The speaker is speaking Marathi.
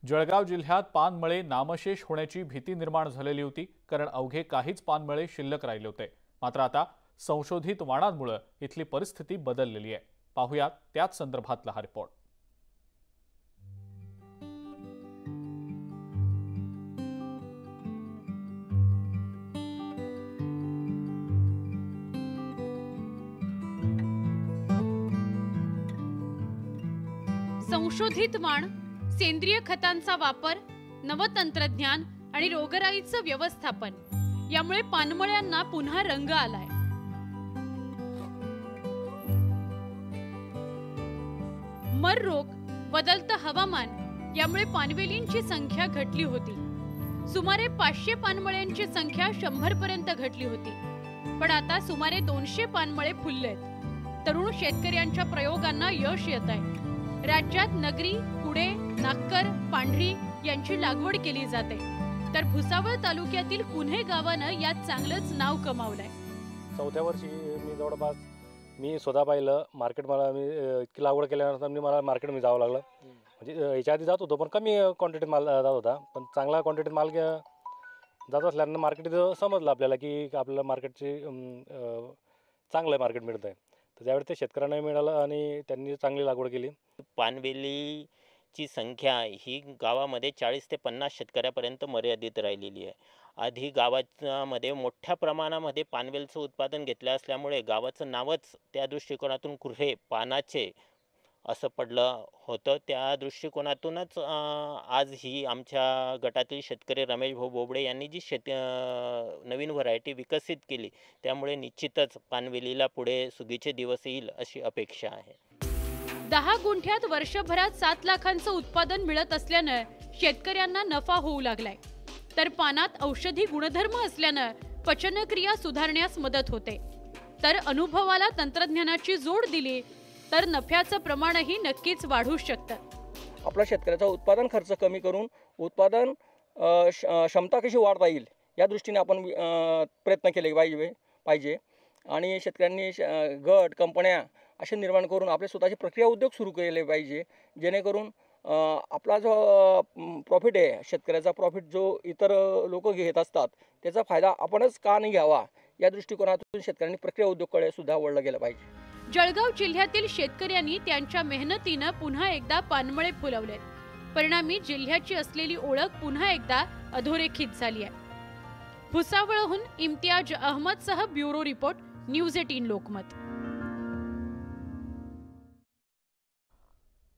जळगाव जिल्ह्यात पानमळे नामशेष होण्याची भीती निर्माण झालेली होती, कारण अवघे काहीच पानमळे शिल्लक राहिले होते। मात्र आता संशोधित वाणांमुळे इथली परिस्थिती बदललेली आहे। पाहुयात त्याच संदर्भातला हा रिपोर्ट। संशोधित वाण, सेंद्रिय खतांचा वापर, नवतंत्रज्ञान आणि रोगराईचं व्यवस्थापन यामुळे पानमळ्यांना पुन्हा रंग आलाय। मर रोग, बदलतं हवामान यामुळे पानवेलींची संख्या घटली होती। सुमारे 500 पानमळ्यांची संख्या 100 पर्यंत घटली होती, पण आता सुमारे 200 पानमळे फुललेत। तरुण शेतकऱ्यांच्या प्रयोगांना यश येत आहे। राज्यात नगरी, कुडे, नाक्कर, पांढरी यांची लागवड केली जाते, तर भुसावळ तालुक्यातील कुन्हे गावानं यात चांगलंच नाव कमावलंय। चौथ्या वर्षी मी जवळपास मी स्वतः पाहिलं मार्केट। मला मी इतकी लागवड केल्यानंतर मला मार्केटमध्ये जावं लागलं। म्हणजे याच्या आधी जात होतो, पण कमी क्वांटिटीत माल जात होता, पण चांगला क्वांटिटीत माल जात असल्यानं मार्केट समजलं आपल्याला की आपल्याला मार्केटची चांगलं मार्केट मिळत आहे। तर त्यावेळी ते शेतकऱ्यांना मिळालं आणि त्यांनी चांगली लागवड केली। पानवेलीची संख्या ही गावामध्ये 40 ते 50 शेतकऱ्यापर्यंत मर्यादित राहिलेली आहे। आधी गावामध्ये मोठ्या प्रमाणामध्ये पानवेलचं उत्पादन घेतलं असल्यामुळे गावाचं नावच त्या दृष्टिकोनातून कुऱ्हे पानाचे असं पडलं होतं। त्या दृष्टिकोनातूनच आज ही आमच्या गटातील शेतकरी रमेश भाऊ बोबडे यांनी जी नवीन व्हरायटी विकसित केली, त्यामुळे निश्चितच पानवेलीला पुढे सुगीचे दिवस येईल अशी अपेक्षा आहे। 10 गुंठ्यात वर्षभरात 7 लाखांचं उत्पादन मिळत असल्यानं शेतकऱ्यांना नफा होऊ लागलाय। तर पानात औषधी गुणधर्म असल्यानं पचनक्रिया सुधारण्यास मदत होते। तर अनुभवाला तंत्रज्ञानाची जोड दिली तर नफ्याचं प्रमाणही नक्कीच वाढू शकतं। आपल्या शेतकऱ्याचा उत्पादन खर्च कमी करून उत्पादन क्षमता कशी वाढता येईल या दृष्टीने आपण प्रयत्न केले पाहिजे आणि शेतकऱ्यांनी गट कंपन्या असे निर्माण करून आपले स्वतःचे प्रक्रिया उद्योग सुरू केले पाहिजे, जेणेकरून आपला जो प्रॉफिट आहे, शेतकऱ्याचा प्रॉफिट जो इतर लोक घेत असतात त्याचा फायदा आपणच का नाही घ्यावा या दृष्टिकोनातून शेतकऱ्यांनी प्रक्रिया उद्योगाकडे सुद्धा वळलं गेलं पाहिजे। जळगाव जिल्ह्यातील शेतकऱ्यांनी त्यांच्या मेहनतीनं पुन्हा एकदा पानमळे फुलवलेत। परिणामी जिल्ह्याची असलेली ओळख पुन्हा एकदा अधोरेखित झाली आहे। भुसावळहून इम्तियाज अहमदसह ब्युरो रिपोर्ट, न्यूज 18 लोकमत।